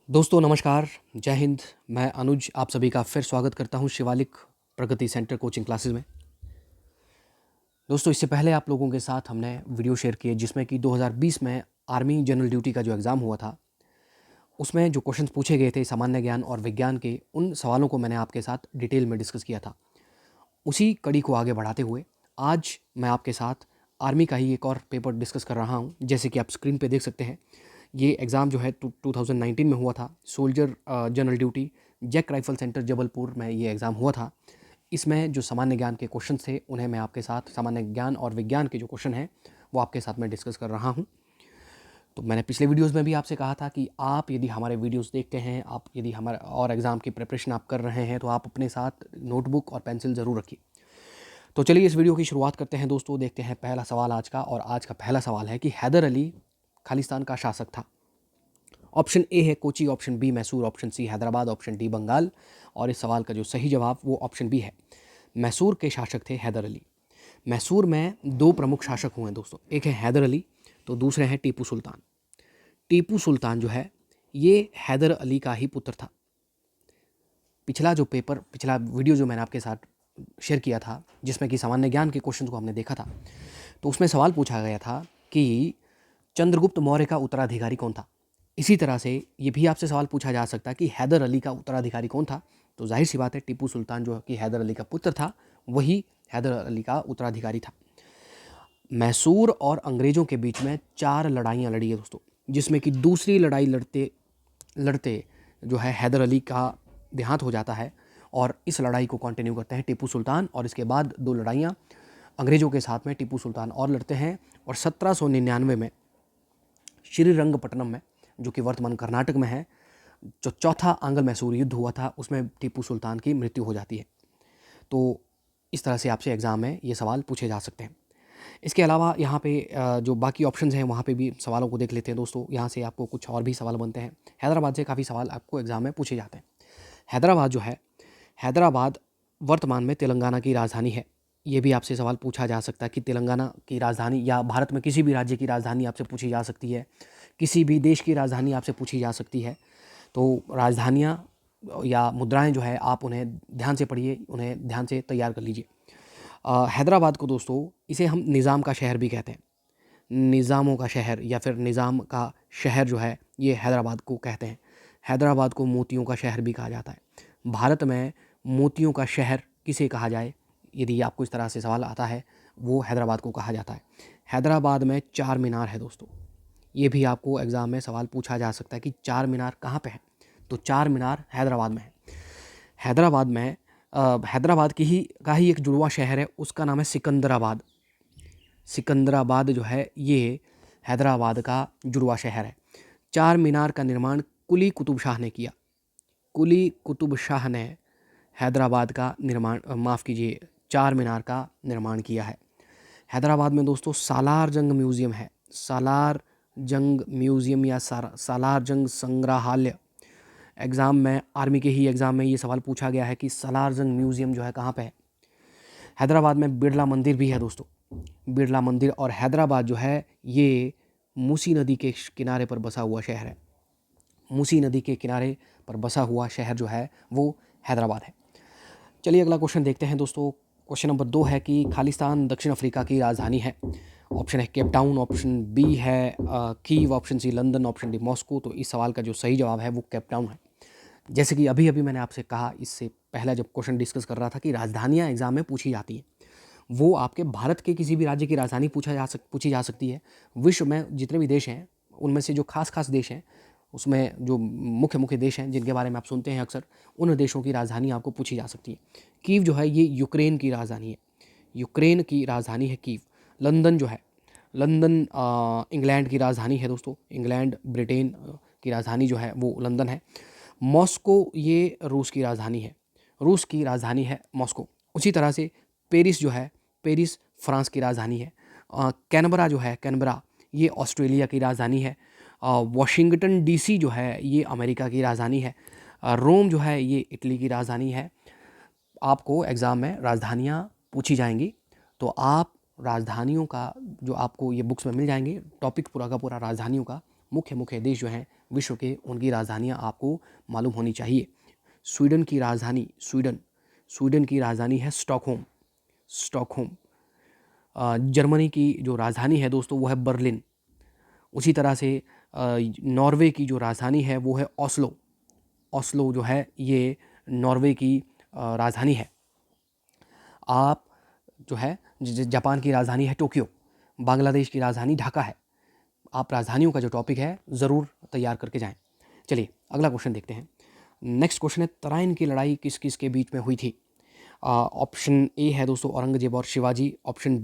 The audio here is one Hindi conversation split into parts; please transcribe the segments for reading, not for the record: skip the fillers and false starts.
दोस्तों नमस्कार, जय हिंद। मैं अनुज आप सभी का फिर स्वागत करता हूं शिवालिक प्रगति सेंटर कोचिंग क्लासेस में। दोस्तों इससे पहले आप लोगों के साथ हमने वीडियो शेयर किए जिसमें कि 2020 में आर्मी जनरल ड्यूटी का जो एग्ज़ाम हुआ था उसमें जो क्वेश्चंस पूछे गए थे सामान्य ज्ञान और विज्ञान के, उन सवालों को मैंने आपके साथ डिटेल में डिस्कस किया था। उसी कड़ी को आगे बढ़ाते हुए आज मैं आपके साथ आर्मी का ही एक और पेपर डिस्कस कर रहा हूँ। जैसे कि आप स्क्रीन पे देख सकते हैं, ये एग्ज़ाम जो है 2019 में हुआ था। Soldier general duty JAK rifle centre Jabalpur में ये एग्ज़ाम हुआ था। इसमें जो सामान्य ज्ञान के क्वेश्चन थे उन्हें मैं आपके साथ, सामान्य ज्ञान और विज्ञान के जो क्वेश्चन हैं वो आपके साथ मैं डिस्कस कर रहा हूँ। तो मैंने पिछले वीडियोस में भी आपसे कहा था कि आप यदि हमारे वीडियोस देखते हैं, आप यदि हमारे और एग्ज़ाम की प्रिपरेशन आप कर रहे हैं तो आप अपने साथ नोटबुक और पेंसिल ज़रूर रखिए। तो चलिए इस वीडियो की शुरुआत करते हैं दोस्तों। देखते हैं पहला सवाल आज का, और आज का पहला सवाल है कि हैदर अली खालिस्तान का शासक था। ऑप्शन ए है Kochi, option B Mysore, option C Hyderabad, option D Bengal. और इस सवाल का जो सही जवाब वो ऑप्शन बी है। मैसूर के शासक थे हैदर अली। मैसूर में दो प्रमुख शासक हुए हैं दोस्तों, एक है हैदर अली तो दूसरे हैं टीपू सुल्तान। टीपू सुल्तान जो है ये हैदर अली का ही पुत्र था। पिछला वीडियो जो मैंने आपके साथ शेयर किया था जिसमें कि सामान्य ज्ञान के क्वेश्चन को हमने देखा था, तो उसमें सवाल पूछा गया था कि चंद्रगुप्त मौर्य का उत्तराधिकारी कौन था। इसी तरह से ये भी आपसे सवाल पूछा जा सकता है कि हैदर अली का उत्तराधिकारी कौन था। तो जाहिर सी बात है टीपू सुल्तान जो कि हैदर अली का पुत्र था वही हैदर अली का उत्तराधिकारी था। मैसूर और अंग्रेज़ों के बीच में 4 लड़ाइयाँ लड़ी है दोस्तों, जिसमें कि दूसरी लड़ाई लड़ते लड़ते जो है हैदर अली का देहांत हो जाता है और इस लड़ाई को कंटिन्यू करते हैं टीपू सुल्तान। और इसके बाद 2 लड़ाइयाँ अंग्रेज़ों के साथ में टीपू सुल्तान और लड़ते हैं। और 1799 में श्रीरंगपट्टनम में, जो कि वर्तमान कर्नाटक में है, जो चौथा आंग्ल मैसूर युद्ध हुआ था उसमें टीपू सुल्तान की मृत्यु हो जाती है। तो इस तरह से आपसे एग्ज़ाम में ये सवाल पूछे जा सकते हैं। इसके अलावा यहाँ पे जो बाकी ऑप्शंस हैं वहाँ पे भी सवालों को देख लेते हैं दोस्तों। यहाँ से आपको कुछ और भी सवाल बनते हैं। हैदराबाद से काफ़ी सवाल आपको एग्ज़ाम में पूछे जाते हैं। हैदराबाद जो है, हैदराबाद वर्तमान में तेलंगाना की राजधानी है। ये भी आपसे सवाल पूछा जा सकता है कि तेलंगाना की राजधानी, या भारत में किसी भी राज्य की राजधानी आपसे पूछी जा सकती है, किसी भी देश की राजधानी आपसे पूछी जा सकती है। तो राजधानियाँ या मुद्राएं जो है आप उन्हें ध्यान से पढ़िए, उन्हें ध्यान से तैयार कर लीजिए। हैदराबाद को दोस्तों इसे हम निज़ाम का शहर भी कहते हैं। निज़ामों का शहर या फिर निज़ाम का शहर जो है ये हैदराबाद को कहते हैं। हैदराबाद को मोतियों का शहर भी कहा जाता है। भारत में मोतियों का शहर किसे कहा जाए, यदि आपको इस तरह से सवाल आता है, वो हैदराबाद को कहा जाता है। हैदराबाद में 4 मीनार है दोस्तों। ये भी आपको एग्ज़ाम में सवाल पूछा जा सकता है कि 4 मीनार कहाँ पे है। तो 4 मीनार हैदराबाद में है। हैदराबाद में हैदराबाद का ही एक जुड़वा शहर है, उसका नाम है सिकंदराबाद। सिकंदराबाद जो है ये हैदराबाद का जुड़वा शहर है। 4 मीनार का निर्माण कुली कुतुब शाह ने किया। कुली कुतुब शाह ने हैदराबाद का निर्माण, माफ़ कीजिए, 4 मीनार का निर्माण किया है। हैदराबाद में दोस्तों सालार जंग म्यूज़ियम है। सालार जंग म्यूज़ियम या सालार जंग संग्रहालय। एग्ज़ाम में, आर्मी के ही एग्ज़ाम में ये सवाल पूछा गया है कि सालार जंग म्यूज़ियम जो है कहाँ पे है। हैदराबाद में बिरला मंदिर भी है दोस्तों। बिरला मंदिर। और हैदराबाद जो है ये मूसी नदी के किनारे पर बसा हुआ शहर है। मूसी नदी के किनारे पर बसा हुआ शहर जो है वो हैदराबाद है। चलिए अगला क्वेश्चन देखते हैं दोस्तों। क्वेश्चन नंबर 2 है कि खालिस्तान दक्षिण अफ्रीका की राजधानी है। ऑप्शन है केप टाउन, ऑप्शन बी है Kiev, option C London, option D Moscow. तो इस सवाल का जो सही जवाब है वो केप टाउन है। जैसे कि अभी अभी मैंने आपसे कहा, इससे पहला जब क्वेश्चन डिस्कस कर रहा था कि राजधानियाँ एग्जाम में पूछी जाती हैं, वो आपके भारत के किसी भी राज्य की राजधानी पूछी जा सकती है। विश्व में जितने भी देश हैं उनमें से जो खास खास देश हैं, उसमें जो मुख्य मुख्य देश हैं जिनके बारे में आप सुनते हैं अक्सर, उन देशों की राजधानी आपको पूछी जा सकती है। कीव जो है ये यूक्रेन की राजधानी है। यूक्रेन की राजधानी है कीव। लंदन जो है, लंदन इंग्लैंड की राजधानी है दोस्तों। इंग्लैंड, ब्रिटेन की राजधानी जो है वो लंदन है। मॉस्को ये रूस की राजधानी है। रूस की राजधानी है मॉस्को। उसी तरह से पेरिस जो है, पेरिस फ्रांस की राजधानी है। कैनबरा जो है, कैनबरा ये ऑस्ट्रेलिया की राजधानी है। वाशिंगटन डीसी जो है ये अमेरिका की राजधानी है। रोम जो है ये इटली की राजधानी है। आपको एग्ज़ाम में राजधानियाँ पूछी जाएंगी, तो आप राजधानियों का जो आपको ये बुक्स में मिल जाएंगे, टॉपिक पूरा का पूरा राजधानियों का, मुख्य मुख्य देश जो हैं विश्व के, उनकी राजधानियाँ आपको मालूम होनी चाहिए। स्वीडन की राजधानी, स्वीडन की राजधानी है स्टॉकहोम। जर्मनी की जो राजधानी है दोस्तों वो है बर्लिन। उसी तरह से नॉर्वे की जो राजधानी है वो है ओस्लो जो है ये नॉर्वे की राजधानी है। आप जो है जापान की राजधानी है टोक्यो। बांग्लादेश की राजधानी ढाका है। आप राजधानियों का जो टॉपिक है ज़रूर तैयार करके जाएं। चलिए अगला क्वेश्चन देखते हैं। नेक्स्ट क्वेश्चन है, तराइन की लड़ाई किस किस के बीच में हुई थी? ऑप्शन ए है दोस्तों औरंगजेब और शिवाजी। ऑप्शन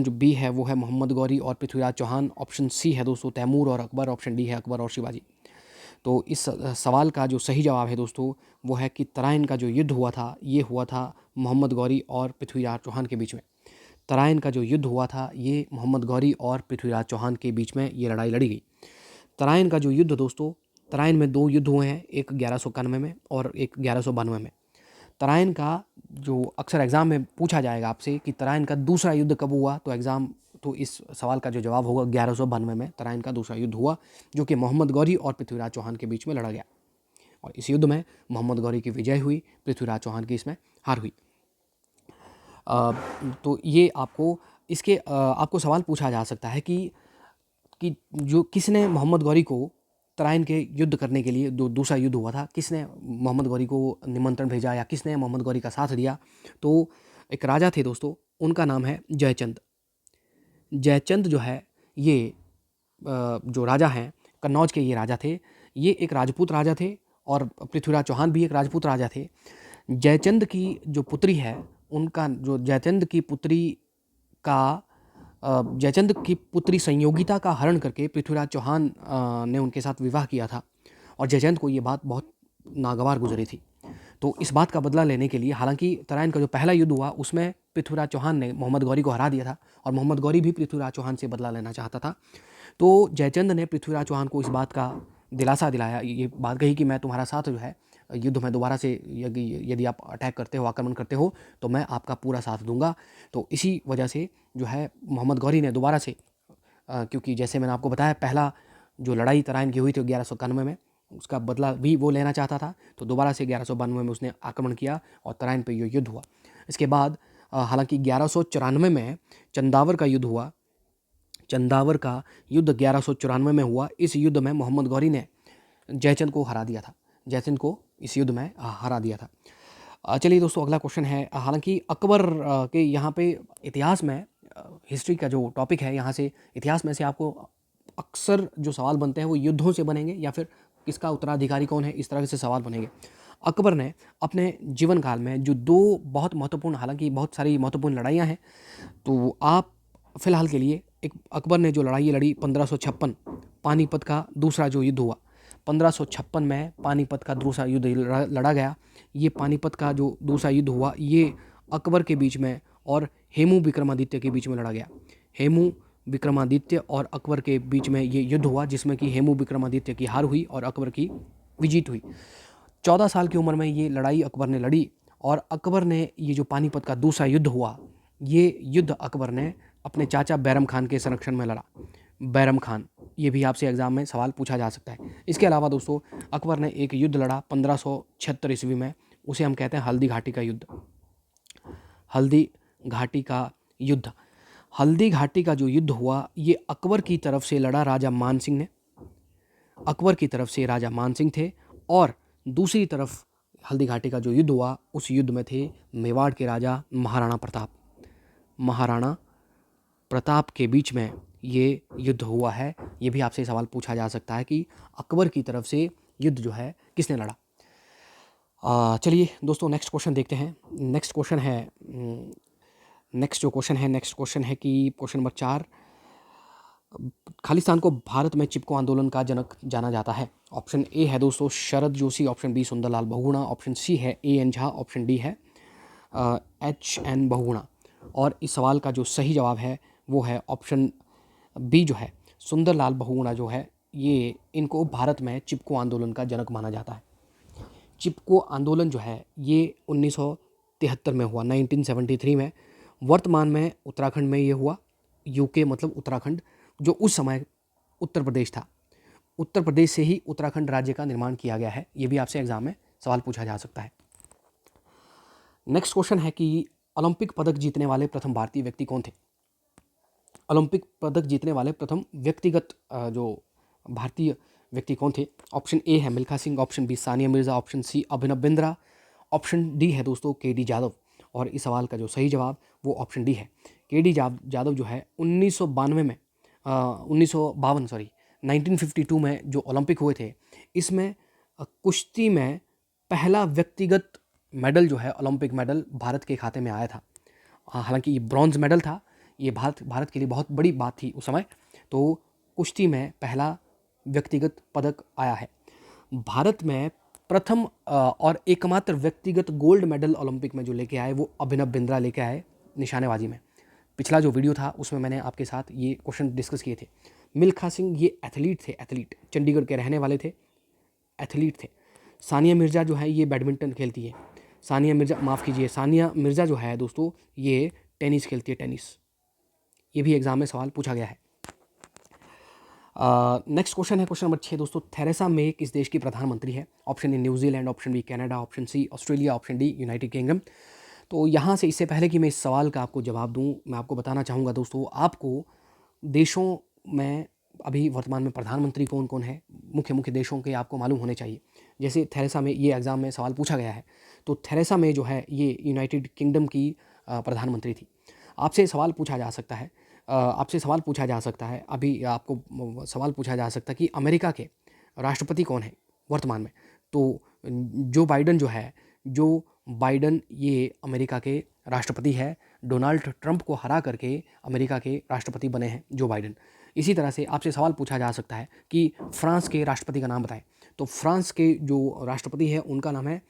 जो बी है वो है मोहम्मद गौरी और पृथ्वीराज चौहान। ऑप्शन सी है दोस्तों तैमूर और अकबर। ऑप्शन डी है अकबर और शिवाजी। तो इस सवाल का जो सही जवाब है दोस्तों वो है कि तराइन का जो युद्ध हुआ था ये हुआ था मोहम्मद गौरी और पृथ्वीराज चौहान के बीच में। तराइन का जो युद्ध हुआ था ये मोहम्मद गौरी और पृथ्वीराज चौहान के बीच में ये लड़ाई लड़ी गई। तराइन का जो युद्ध दोस्तों, तराइन में 2 युद्ध हुए हैं, एक 1191 में और एक 1192 में। तराइन का जो अक्सर एग्ज़ाम में पूछा जाएगा आपसे कि तराइन का दूसरा युद्ध कब हुआ, तो इस सवाल का जो जवाब होगा 1192 में तराइन का दूसरा युद्ध हुआ, जो कि मोहम्मद गौरी और पृथ्वीराज चौहान के बीच में लड़ा गया। और इस युद्ध में मोहम्मद गौरी की विजय हुई, पृथ्वीराज चौहान की इसमें हार हुई। तो ये आपको सवाल पूछा जा सकता है कि जो किसने मोहम्मद गौरी को तराइन के युद्ध करने के लिए, जो दूसरा युद्ध हुआ था, किसने मोहम्मद गौरी को निमंत्रण भेजा या किसने मोहम्मद गौरी का साथ दिया? तो एक राजा थे दोस्तों, उनका नाम है जयचंद। जयचंद जो है ये जो राजा हैं, कन्नौज के ये राजा थे। ये एक राजपूत राजा थे और पृथ्वीराज चौहान भी एक राजपूत राजा थे। जयचंद की जो पुत्री है, उनका जो जयचंद की पुत्री संयोगिता का हरण करके पृथ्वीराज चौहान ने उनके साथ विवाह किया था और जयचंद को ये बात बहुत नागवार गुजरी थी। तो इस बात का बदला लेने के लिए, हालांकि तराइन का जो पहला युद्ध हुआ उसमें पृथ्वीराज चौहान ने मोहम्मद गौरी को हरा दिया था और मोहम्मद गौरी भी पृथ्वीराज चौहान से बदला लेना चाहता था। तो जयचंद ने पृथ्वीराज चौहान को इस बात का दिलासा दिलाया, ये बात कही कि मैं तुम्हारा साथ जो है युद्ध में दोबारा से यदि आप अटैक करते हो, आक्रमण करते हो, तो मैं आपका पूरा साथ दूंगा। तो इसी वजह से जो है मोहम्मद गौरी ने दोबारा से, क्योंकि जैसे मैंने आपको बताया पहला जो लड़ाई तराइन की हुई थी 1191 में, उसका बदला भी वो लेना चाहता था, तो दोबारा से 1192 में उसने आक्रमण किया और तराइन पे ये युद्ध हुआ। इसके बाद हालांकि 1194 में चंदावर का युद्ध हुआ। चंदावर का युद्ध 1194 में हुआ। इस युद्ध में मोहम्मद गौरी ने जयचंद को हरा दिया था, जयचंद को इस युद्ध में हरा दिया था। चलिए दोस्तों अगला क्वेश्चन है, हालांकि अकबर के यहाँ पे इतिहास में, हिस्ट्री का जो टॉपिक है, यहाँ से इतिहास में से आपको अक्सर जो सवाल बनते हैं वो युद्धों से बनेंगे या फिर किसका उत्तराधिकारी कौन है, इस तरह से सवाल बनेंगे। अकबर ने अपने जीवन काल में जो 2 बहुत महत्वपूर्ण, हालांकि बहुत सारी महत्वपूर्ण लड़ाइयाँ हैं, तो आप फिलहाल के लिए एक अकबर ने जो लड़ाई लड़ी 1556, पानीपत का दूसरा जो युद्ध हुआ, 1556 में पानीपत का दूसरा युद्ध लड़ा गया। ये पानीपत का जो दूसरा युद्ध हुआ ये अकबर के बीच में और हेमू विक्रमादित्य के बीच में लड़ा गया। हेमू विक्रमादित्य और अकबर के बीच में ये युद्ध हुआ, जिसमें कि हेमू विक्रमादित्य की हार हुई और अकबर की विजीत हुई। 14 साल की उम्र में ये लड़ाई अकबर ने लड़ी और अकबर ने ये जो पानीपत का दूसरा युद्ध हुआ, ये युद्ध अकबर ने अपने चाचा बैरम खान के संरक्षण में लड़ा। बैरम खान, ये भी आपसे एग्जाम में सवाल पूछा जा सकता है। इसके अलावा दोस्तों अकबर ने एक युद्ध लड़ा 1576 ईस्वी में, उसे हम कहते हैं हल्दी घाटी का युद्ध। हल्दी घाटी का युद्ध, हल्दी घाटी का जो युद्ध हुआ ये अकबर की तरफ से लड़ा राजा मान सिंह ने। अकबर की तरफ से राजा मान सिंह थे और दूसरी तरफ हल्दी घाटी का जो युद्ध हुआ उस युद्ध में थे मेवाड़ के राजा महाराणा प्रताप। महाराणा प्रताप के बीच में ये युद्ध हुआ है। ये भी आपसे सवाल पूछा जा सकता है कि अकबर की तरफ से युद्ध जो है किसने लड़ा। चलिए दोस्तों नेक्स्ट क्वेश्चन देखते हैं। नेक्स्ट क्वेश्चन है कि क्वेश्चन नंबर 4, खालिस्तान को भारत में चिपको आंदोलन का जनक जाना जाता है। ऑप्शन ए है दोस्तों Sharad Joshi, option B Sunderlal Bahuguna, option C है A.N. झा, ऑप्शन डी है H.N. बहुगुणा। और इस सवाल का जो सही जवाब है वो है ऑप्शन बी जो है सुंदरलाल बहुगुणा जो है, ये इनको भारत में चिपको आंदोलन का जनक माना जाता है। चिपको आंदोलन जो है ये 1973 में हुआ, 1973 में। वर्तमान में उत्तराखंड में ये हुआ। यूके मतलब उत्तराखंड, जो उस समय उत्तर प्रदेश था। उत्तर प्रदेश से ही उत्तराखंड राज्य का निर्माण किया गया है। ये भी आपसे एग्जाम में सवाल पूछा जा सकता है। नेक्स्ट क्वेश्चन है कि ओलंपिक पदक जीतने वाले प्रथम भारतीय व्यक्ति कौन थे? ओलंपिक पदक जीतने वाले प्रथम व्यक्तिगत जो भारतीय व्यक्ति कौन थे? ऑप्शन ए है Milkha Singh, option B Sania Mirza, option C Abhinav Bindra, option D है दोस्तों के.डी. जादव। और इस सवाल का जो सही जवाब वो ऑप्शन डी है। के.डी. जादव जो है 1952 में 1952 सॉरी 1952 में जो ओलंपिक हुए थे, इसमें कुश्ती में पहला व्यक्तिगत मेडल जो है ओलंपिक मेडल भारत के खाते में आया था। हालांकि ये ब्रॉन्ज मेडल था, ये भारत के लिए बहुत बड़ी बात थी उस समय। तो कुश्ती में पहला व्यक्तिगत पदक आया है। भारत में प्रथम और एकमात्र व्यक्तिगत गोल्ड मेडल ओलंपिक में जो लेके आए वो अभिनव बिंद्रा लेके आए निशानेबाजी में। पिछला जो वीडियो था उसमें मैंने आपके साथ ये क्वेश्चन डिस्कस किए थे। मिल्खा सिंह ये एथलीट थे, एथलीट चंडीगढ़ के रहने वाले थे, एथलीट थे। सानिया मिर्जा जो है ये बैडमिंटन खेलती है। सानिया मिर्जा जो है दोस्तों ये टेनिस खेलती है, टेनिस। ये भी एग्जाम में सवाल पूछा गया है। नेक्स्ट क्वेश्चन है क्वेश्चन नंबर 6 दोस्तों। थेरेसा मे किस देश की प्रधानमंत्री है? Option A New Zealand, option B Canada, option C Australia, option D United Kingdom. तो यहाँ से इससे पहले कि मैं इस सवाल का आपको जवाब दूँ, मैं आपको बताना चाहूँगा दोस्तों, आपको देशों में अभी वर्तमान में प्रधानमंत्री कौन कौन है, मुख्य देशों के आपको मालूम होने चाहिए। जैसे थेरेसा मे, ये एग्ज़ाम में सवाल पूछा गया है, तो थेरेसा मे जो है ये यूनाइटेड किंगडम की प्रधानमंत्री थी। आपसे सवाल पूछा जा सकता है अभी आपको सवाल पूछा जा सकता है कि अमेरिका के राष्ट्रपति कौन है वर्तमान में? तो जो बाइडन ये अमेरिका के राष्ट्रपति है। डोनाल्ड ट्रंप को हरा करके अमेरिका के राष्ट्रपति बने हैं जो बाइडन। इसी तरह से आपसे सवाल पूछा जा सकता है कि फ्रांस के राष्ट्रपति का नाम बताएं। तो फ्रांस के जो राष्ट्रपति है उनका नाम है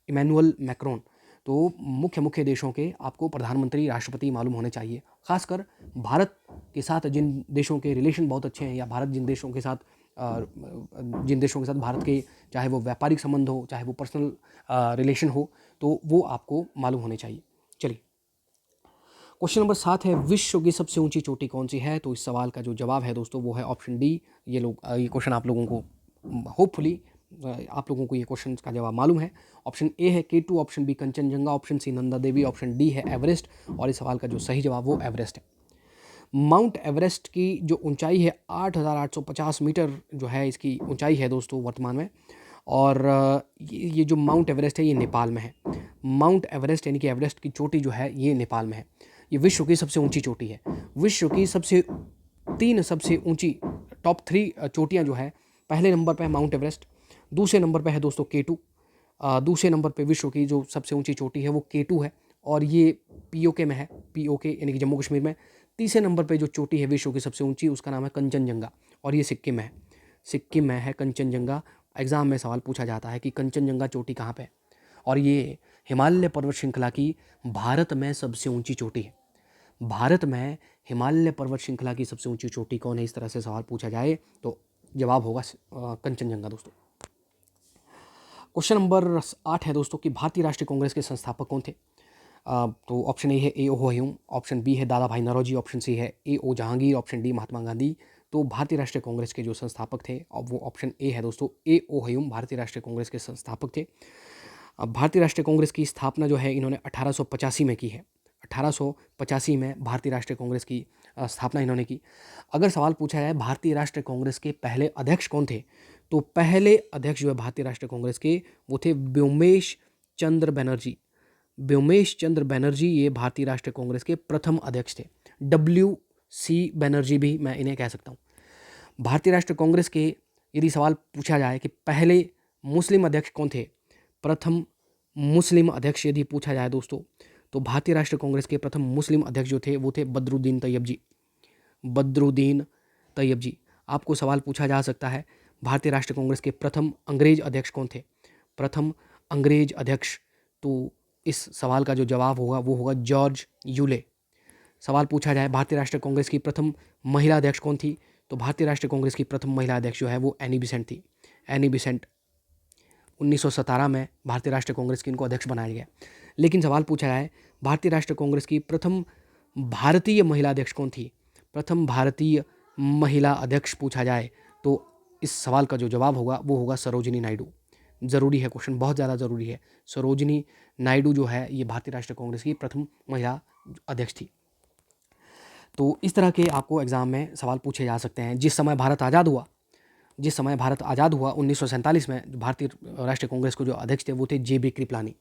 इमैनुअल मैक्रोन। तो मुख्य देशों के आपको प्रधानमंत्री, राष्ट्रपति मालूम होने चाहिए। खासकर भारत के साथ जिन देशों के रिलेशन बहुत अच्छे हैं, या भारत जिन देशों के साथ भारत के चाहे वो व्यापारिक संबंध हो, चाहे वो पर्सनल रिलेशन हो, तो वो आपको मालूम होने चाहिए। चलिए, क्वेश्चन नंबर 7 है विश्व की सबसे ऊंची चोटी कौन सी है? तो इस सवाल का जो जवाब है दोस्तों वो है ऑप्शन डी। ये क्वेश्चन आप लोगों को होपफुली आप लोगों को ये क्वेश्चन का जवाब मालूम है। ऑप्शन ए है K2, option B Kanchenjunga, option C Nanda Devi, option D है एवरेस्ट। और इस सवाल का जो सही जवाब वो एवरेस्ट है। माउंट एवरेस्ट की जो ऊंचाई है 8,850 मीटर जो है इसकी ऊंचाई है दोस्तों वर्तमान में। और ये जो माउंट एवरेस्ट है ये नेपाल में है। माउंट एवरेस्ट यानी कि एवरेस्ट की चोटी जो है ये नेपाल में है। ये विश्व की सबसे ऊंची चोटी है। विश्व की तीन सबसे ऊंची टॉप 3 चोटियाँ जो है, पहले नंबर पे है माउंट एवरेस्ट, दूसरे नंबर पे है दोस्तों K2, दूसरे नंबर पे विश्व की जो सबसे ऊंची चोटी है वो K2 है और ये POK में है, POK यानी कि जम्मू कश्मीर में। तीसरे नंबर पे जो चोटी है विश्व की सबसे ऊंची, उसका नाम है कंचनजंगा और ये सिक्किम में है। सिक्किम में है कंचनजंगा। एग्जाम में सवाल पूछा जाता है कि कंचनजंगा चोटी कहाँ पे है, और ये हिमालय पर्वत श्रृंखला की भारत में सबसे ऊंची चोटी है। भारत में हिमालय पर्वत श्रृंखला की सबसे ऊंची चोटी कौन है, इस तरह से सवाल पूछा जाए तो जवाब होगा कंचनजंगा दोस्तों। क्वेश्चन नंबर 8 है दोस्तों कि भारतीय राष्ट्रीय कांग्रेस के संस्थापक कौन थे? तो ऑप्शन ए है A.O. ह्यूम, ऑप्शन बी है दादा भाई नौरोजी, ऑप्शन सी है A.O. Jahangir, option D Mahatma Gandhi. तो भारतीय राष्ट्रीय कांग्रेस के जो संस्थापक थे अब वो ऑप्शन ए है दोस्तों, A.O. ह्यूम भारतीय राष्ट्रीय कांग्रेस के संस्थापक थे। अब भारतीय राष्ट्रीय कांग्रेस की स्थापना जो है इन्होंने 1885 में की है। 1885 में भारतीय राष्ट्रीय कांग्रेस की स्थापना इन्होंने की। अगर सवाल पूछा जाए भारतीय राष्ट्रीय कांग्रेस के पहले अध्यक्ष कौन थे, तो पहले अध्यक्ष जो है भारतीय राष्ट्रीय कांग्रेस के वो थे व्योमेश चंद्र बनर्जी। व्योमेश चंद्र बनर्जी ये भारतीय राष्ट्रीय कांग्रेस के प्रथम अध्यक्ष थे। WC बनर्जी भी मैं इन्हें कह सकता हूँ। भारतीय राष्ट्रीय कांग्रेस के यदि सवाल पूछा जाए कि पहले मुस्लिम अध्यक्ष कौन थे, प्रथम मुस्लिम अध्यक्ष यदि पूछा जाए दोस्तों, तो भारतीय राष्ट्रीय कांग्रेस के प्रथम मुस्लिम अध्यक्ष जो थे वो थे बदरुद्दीन तैयब जी। बदरुद्दीन तैयब जी। आपको सवाल पूछा जा सकता है भारतीय राष्ट्रीय कांग्रेस के प्रथम अंग्रेज अध्यक्ष कौन थे? प्रथम अंग्रेज अध्यक्ष, तो इस सवाल का जो जवाब होगा वो होगा जॉर्ज यूले। सवाल पूछा जाए भारतीय राष्ट्रीय कांग्रेस की प्रथम महिला अध्यक्ष कौन थी, तो भारतीय राष्ट्रीय कांग्रेस की प्रथम महिला अध्यक्ष जो है वो एनी बेसेंट थी। एनी बेसेंट 1917 में भारतीय राष्ट्रीय कांग्रेस की इनको अध्यक्ष बनाया गया। लेकिन सवाल पूछा जाए भारतीय राष्ट्रीय कांग्रेस की प्रथम भारतीय महिला अध्यक्ष कौन थी? प्रथम भारतीय महिला अध्यक्ष पूछा जाए तो इस सवाल का जो जवाब होगा वो होगा सरोजिनी नायडू। ज़रूरी है क्वेश्चन, बहुत ज़्यादा ज़रूरी है। सरोजिनी नायडू जो है ये भारतीय राष्ट्रीय कांग्रेस की प्रथम महिला अध्यक्ष थी। तो इस तरह के आपको एग्ज़ाम में सवाल पूछे जा सकते हैं। जिस समय भारत आज़ाद हुआ 1947 में, भारतीय राष्ट्रीय कांग्रेस के जो अध्यक्ष थे वो थे जे बी कृपलानी।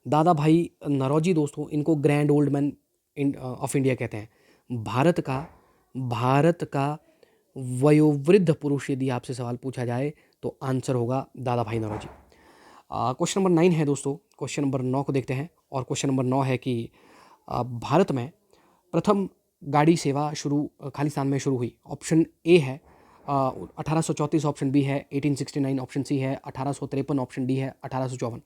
दादा भाई नौरोजी दोस्तों, इनको grand old man of India कहते हैं। भारत का वयोवृद्ध पुरुष यदि आपसे सवाल पूछा जाए तो आंसर होगा दादा भाई नौरोजी। क्वेश्चन नंबर 9 है दोस्तों, क्वेश्चन नंबर 9 को देखते हैं। और क्वेश्चन नंबर 9 है कि भारत में प्रथम गाड़ी सेवा खालिस्तान में शुरू हुई। ऑप्शन ए है 1834, ऑप्शन बी है 1869, ऑप्शन सी है 1853, ऑप्शन डी है 1854।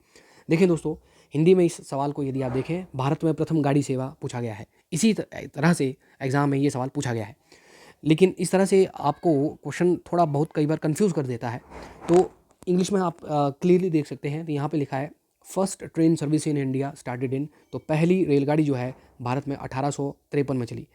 देखें दोस्तों, हिंदी में इस सवाल को यदि आप देखें, भारत में प्रथम गाड़ी सेवा पूछा गया है। इसी तरह से एग्ज़ाम में ये सवाल पूछा गया है, लेकिन इस तरह से आपको क्वेश्चन थोड़ा बहुत कई बार कंफ्यूज कर देता है। तो इंग्लिश में आप क्लियरली देख सकते हैं, तो यहाँ पे लिखा है first train service in India started in. तो पहली रेलगाड़ी जो है भारत में 1853 में चली।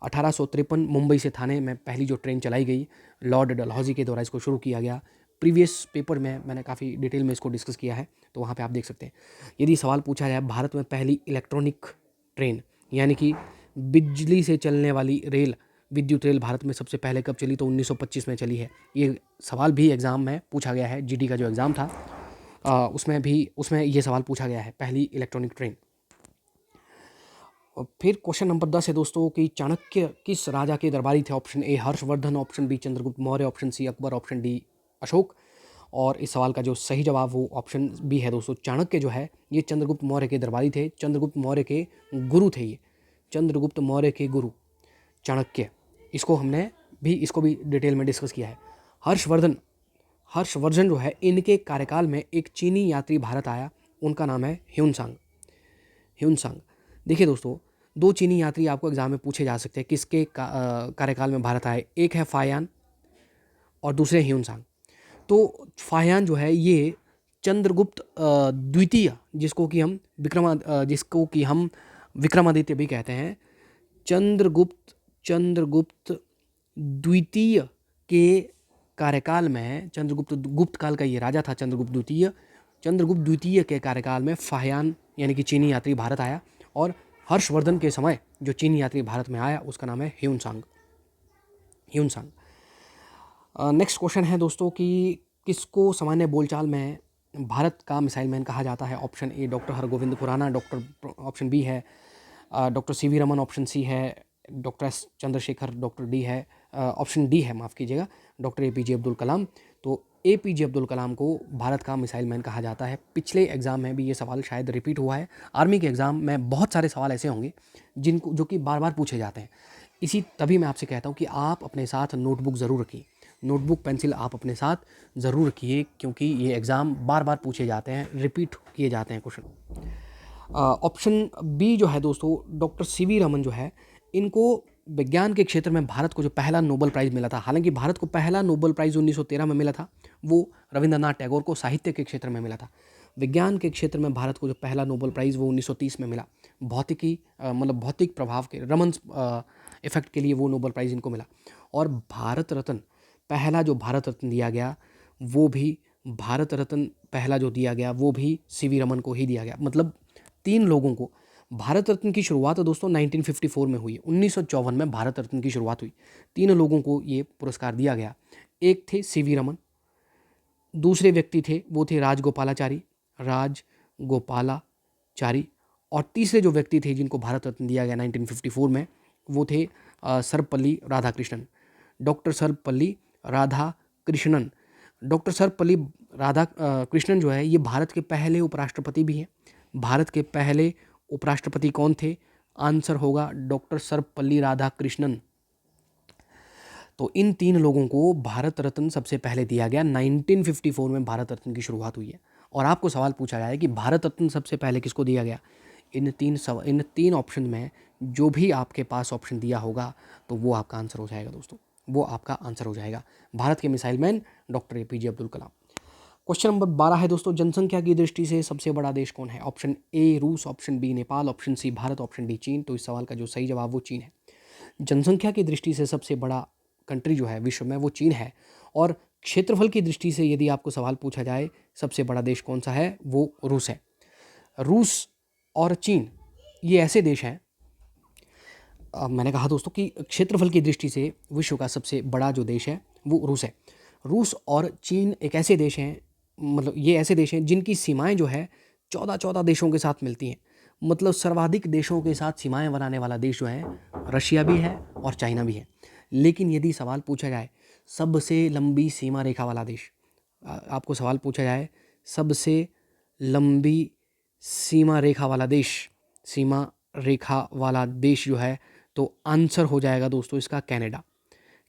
1853 मुंबई से थाने में पहली जो ट्रेन चलाई गई, लॉर्ड डलहौजी के द्वारा इसको शुरू किया गया। प्रीवियस पेपर में मैंने काफ़ी डिटेल में इसको डिस्कस किया है, तो वहाँ पे आप देख सकते हैं। यदि सवाल पूछा जाए भारत में पहली इलेक्ट्रॉनिक ट्रेन यानी कि बिजली से चलने वाली रेल, विद्युत रेल भारत में सबसे पहले कब चली, तो 1925 में चली है। ये सवाल भी एग्ज़ाम में पूछा गया है। जीडी का जो एग्ज़ाम था उसमें ये सवाल पूछा गया है, पहली इलेक्ट्रॉनिक ट्रेन। और फिर क्वेश्चन नंबर 10 है दोस्तों कि चाणक्य किस राजा के दरबारी थे। Option A Harshavardhan, option B Chandragupta Maurya, option C Akbar, option D Ashoka. और इस सवाल का जो सही जवाब वो ऑप्शन बी है दोस्तों। चाणक्य जो है ये चंद्रगुप्त मौर्य के दरबारी थे, चंद्रगुप्त मौर्य के गुरु थे। ये चंद्रगुप्त मौर्य के गुरु चाणक्य, इसको भी डिटेल में डिस्कस किया है। हर्षवर्धन जो है, इनके कार्यकाल में एक चीनी यात्री भारत आया, उनका नाम है ह्यूनसांग। देखिए दोस्तों, 2 चीनी यात्री आपको एग्जाम में पूछे जा सकते हैं किसके कार्यकाल में भारत आए। एक है फायान और दूसरे ह्यूनसांग। तो फायान जो है ये चंद्रगुप्त द्वितीय, जिसको कि हम विक्रमादित्य भी कहते हैं, चंद्रगुप्त द्वितीय के कार्यकाल में, गुप्त काल का ये राजा था चंद्रगुप्त द्वितीय के कार्यकाल में फायान यानी कि चीनी यात्री भारत आया। और हर्षवर्धन के समय जो चीनी यात्री भारत में आया उसका नाम है ह्यूनसांग। नेक्स्ट क्वेश्चन है दोस्तों कि किसको सामान्य बोलचाल में भारत का मिसाइल मैन कहा जाता है। Option A doctor Hargobind Khorana, option B है doctor C V Raman, option C है doctor S Chandrasekhar, option D है, माफ़ कीजिएगा, डॉक्टर एपीजे अब्दुल कलाम। तो एपीजे अब्दुल कलाम को भारत का मिसाइल मैन कहा जाता है। पिछले एग्जाम में भी ये सवाल शायद रिपीट हुआ है। आर्मी के एग्ज़ाम में बहुत सारे सवाल ऐसे होंगे जो कि बार बार पूछे जाते हैं। तभी मैं आपसे कहता हूँ कि आप अपने साथ नोटबुक ज़रूर रखिए, नोटबुक पेंसिल आप अपने साथ ज़रूर रखिए, क्योंकि ये एग्ज़ाम बार बार पूछे जाते हैं, रिपीट किए जाते हैं क्वेश्चन। ऑप्शन बी जो है दोस्तों, डॉक्टर सीवी रमन जो है, इनको विज्ञान के क्षेत्र में भारत को जो पहला नोबेल प्राइज़ मिला था, हालांकि भारत को पहला नोबेल प्राइज़ 1913 में मिला था, वो रविंद्रनाथ टैगोर को साहित्य के क्षेत्र में मिला था। विज्ञान के क्षेत्र में भारत को जो पहला नोबेल प्राइज़ वो 1930 में मिला, भौतिक प्रभाव के रमन इफेक्ट के लिए वो नोबेल प्राइज़ इनको मिला। और भारत रत्न पहला जो भारत रत्न दिया गया वो भी सीवी रमन को ही दिया गया। मतलब 3 लोगों को। भारत रत्न की शुरुआत दोस्तों 1954 में हुई, 1954 में भारत रत्न की शुरुआत हुई। 3 लोगों को ये पुरस्कार दिया गया। एक थे सीवी रमन, दूसरे व्यक्ति थे वो थे राजगोपालाचारी, और तीसरे जो व्यक्ति थे जिनको भारत रत्न दिया गया 1954 में, वो थे सर्वपल्ली राधाकृष्णन, डॉक्टर सर्वपल्ली राधाकृष्णन। डॉक्टर सर्वपल्ली राधाकृष्णन जो है ये भारत के पहले उपराष्ट्रपति भी हैं। भारत के पहले उपराष्ट्रपति कौन थे? आंसर होगा डॉक्टर सर्वपल्ली राधाकृष्णन। तो इन 3 लोगों को भारत रत्न सबसे पहले दिया गया। 1954 में भारत रत्न की शुरुआत हुई है। और आपको सवाल पूछा जाए कि भारत रत्न सबसे पहले किसको दिया गया, इन 3 ऑप्शन में जो भी आपके पास ऑप्शन दिया होगा तो वो आपका आंसर हो जाएगा दोस्तों, वो आपका आंसर हो जाएगा। भारत के missile man doctor APJ Abdul Kalam. Question number 12 है दोस्तों, जनसंख्या की दृष्टि से सबसे बड़ा देश कौन है? ऑप्शन ए रूस, option B Nepal, option C Bharat, option D चीन। तो इस सवाल का जो सही जवाब वो चीन है। जनसंख्या की दृष्टि से सबसे बड़ा कंट्री जो है विश्व में वो चीन है। और क्षेत्रफल की दृष्टि से यदि आपको सवाल पूछा जाए सबसे बड़ा देश कौन सा है, वो रूस है। रूस और चीन ये ऐसे देश हैं, मैंने कहा दोस्तों कि क्षेत्रफल की दृष्टि से विश्व का सबसे बड़ा जो देश है वो रूस है। रूस और चीन एक ऐसे देश हैं, मतलब ये ऐसे देश हैं जिनकी सीमाएं जो है 14 देशों के साथ मिलती हैं। मतलब सर्वाधिक देशों के साथ सीमाएं बनाने वाला देश जो है रशिया भी है और चाइना भी है। लेकिन यदि सवाल पूछा जाए सबसे लंबी सीमा रेखा वाला देश, आपको सवाल पूछा जाए सबसे लंबी सीमा रेखा वाला देश, सीमा रेखा वाला देश जो है, तो आंसर हो जाएगा दोस्तों इसका कनाडा।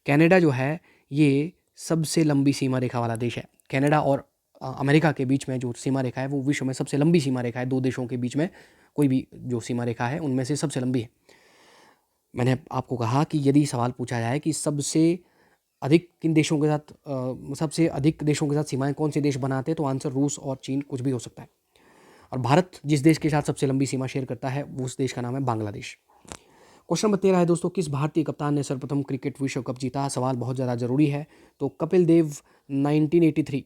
कनाडा जो है ये सबसे लंबी सीमा रेखा वाला देश है। कनाडा और अमेरिका के बीच में जो सीमा रेखा है वो विश्व में सबसे लंबी सीमा रेखा है। दो देशों के बीच में कोई भी जो सीमा रेखा है उनमें से सबसे लंबी है। मैंने आपको कहा कि यदि सवाल पूछा जाए कि सबसे अधिक किन देशों के साथ सबसे अधिक देशों के साथ सीमाएं कौन से देश बनाते हैं, तो आंसर रूस और चीन कुछ भी हो सकता है। और भारत जिस देश के साथ सबसे लंबी सीमा शेयर करता है वो उस देश का नाम है बांग्लादेश। क्वेश्चन नंबर 13 है दोस्तों, किस भारतीय कप्तान ने सर्वप्रथम क्रिकेट विश्व कप जीता? सवाल बहुत ज़्यादा जरूरी है। तो कपिल देव 1983।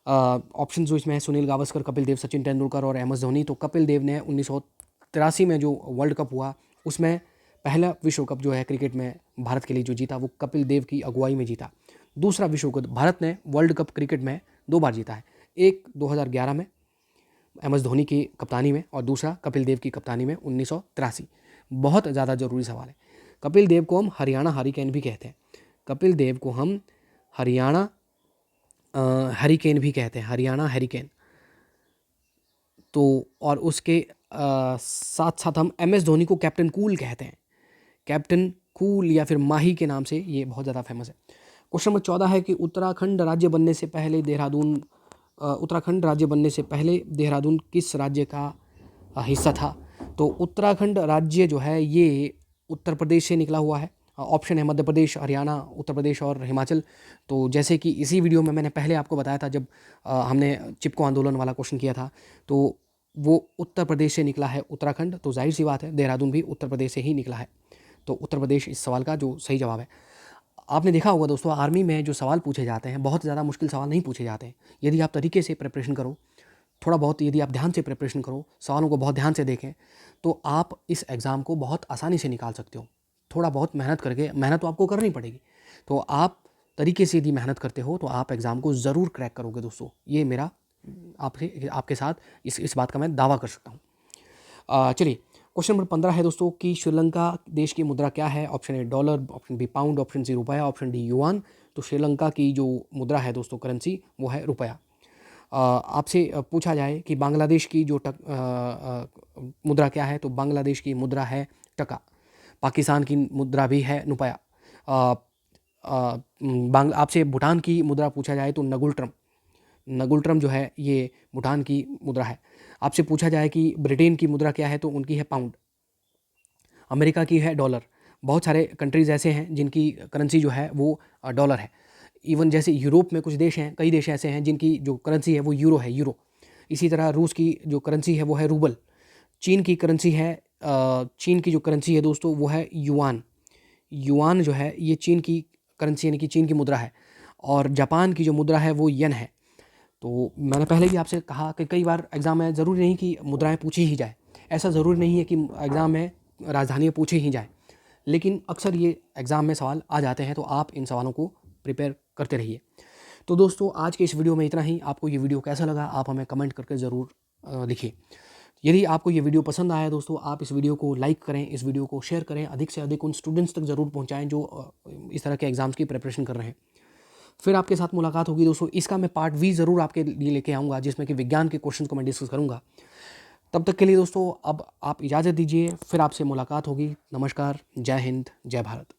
ऑप्शन जो इसमें है सुनील गावस्कर, कपिल देव, सचिन तेंदुलकर और एम एस धोनी। तो कपिल देव ने 1983 में जो वर्ल्ड कप हुआ उसमें पहला विश्व कप जो है क्रिकेट में भारत के लिए जो जीता वो कपिल देव की अगुवाई में जीता। दूसरा विश्व कप भारत ने वर्ल्ड कप क्रिकेट में 2 बार जीता है, एक 2011 में एम एस धोनी की कप्तानी में और दूसरा कपिल देव की कप्तानी में 1983। बहुत ज़्यादा ज़रूरी सवाल है। कपिल देव को हम हरियाणा हरिकेन भी कहते हैं। कपिल देव को हम हरियाणा हरिकेन भी कहते हैं, हरियाणा हरिकेन। तो और उसके साथ साथ हम एम एस धोनी को कैप्टन कूल कहते हैं। कैप्टन कूल या फिर माही के नाम से ये बहुत ज़्यादा फेमस है। क्वेश्चन नंबर 14 है कि उत्तराखंड राज्य बनने से पहले देहरादून किस राज्य का हिस्सा था? तो उत्तराखंड राज्य जो है ये उत्तर प्रदेश से निकला हुआ है। ऑप्शन है मध्य प्रदेश, हरियाणा, उत्तर प्रदेश और हिमाचल। तो जैसे कि इसी वीडियो में मैंने पहले आपको बताया था जब हमने चिपको आंदोलन वाला क्वेश्चन किया था, तो वो उत्तर प्रदेश से निकला है उत्तराखंड। तो जाहिर सी बात है देहरादून भी उत्तर प्रदेश से ही निकला है। तो उत्तर प्रदेश इस सवाल का जो सही जवाब है। आपने देखा होगा दोस्तों आर्मी में जो सवाल पूछे जाते हैं बहुत ज़्यादा मुश्किल सवाल नहीं पूछे जाते हैं। यदि आप तरीके से प्रिपरेशन करो, थोड़ा बहुत यदि आप ध्यान से प्रिपरेशन करो, सवालों को बहुत ध्यान से देखें, तो आप इस एग्ज़ाम को बहुत आसानी से निकाल सकते हो। थोड़ा बहुत मेहनत करके, मेहनत तो आपको करनी पड़ेगी, तो आप तरीके से यदि मेहनत करते हो तो आप एग्ज़ाम को ज़रूर क्रैक करोगे दोस्तों। ये मेरा आपके साथ इस बात का मैं दावा कर सकता हूँ। चलिए क्वेश्चन नंबर 15 है दोस्तों कि श्रीलंका देश की मुद्रा क्या है? Option A dollar, option B pound, option C रुपया, ऑप्शन डी युआन। तो श्रीलंका की जो मुद्रा है दोस्तों, करेंसी, वो है रुपया। आपसे पूछा जाए कि बांग्लादेश की जो मुद्रा क्या है? तो बांग्लादेश की मुद्रा है टका। पाकिस्तान की मुद्रा भी है रुपया। आपसे भूटान की मुद्रा पूछा जाए तो नगुल ट्रम जो है ये भूटान की मुद्रा है। आपसे पूछा जाए कि ब्रिटेन की मुद्रा क्या है? तो उनकी है पाउंड। अमेरिका की है डॉलर। बहुत सारे कंट्रीज़ ऐसे हैं जिनकी करेंसी जो है वो डॉलर है। इवन जैसे यूरोप में कुछ देश हैं, कई देश ऐसे हैं जिनकी जो करेंसी है वो यूरो है, यूरो। इसी तरह रूस की जो करेंसी है वो है रूबल। चीन की जो करेंसी है दोस्तों वो है युआन। युआन जो है ये चीन की करेंसी यानी कि चीन की मुद्रा है। और जापान की जो मुद्रा है वो येन है। तो मैंने पहले भी आपसे कहा कि कई बार एग्ज़ाम में ज़रूरी नहीं कि मुद्राएं पूछी ही जाए, ऐसा ज़रूरी नहीं है कि एग्ज़ाम में राजधानियाँ पूछी ही जाए, लेकिन अक्सर ये एग्ज़ाम में सवाल आ जाते हैं, तो आप इन सवालों को प्रिपेयर करते रहिए। तो दोस्तों आज के इस वीडियो में इतना ही। आपको ये वीडियो कैसा लगा आप हमें कमेंट करके ज़रूर लिखिए। यदि आपको ये वीडियो पसंद आया दोस्तों, आप इस वीडियो को लाइक करें, इस वीडियो को शेयर करें, अधिक से अधिक उन स्टूडेंट्स तक ज़रूर पहुँचाएँ जो इस तरह के एग्ज़ाम्स की प्रिपरेशन कर रहे हैं। फिर आपके साथ मुलाकात होगी दोस्तों। इसका मैं पार्ट वी ज़रूर आपके लिए लेके आऊँगा जिसमें कि विज्ञान के क्वेश्चन को मैं डिस्कस करूँगा। तब तक के लिए दोस्तों अब आप इजाज़त दीजिए, फिर आपसे मुलाकात होगी। नमस्कार, जय हिंद, जय भारत।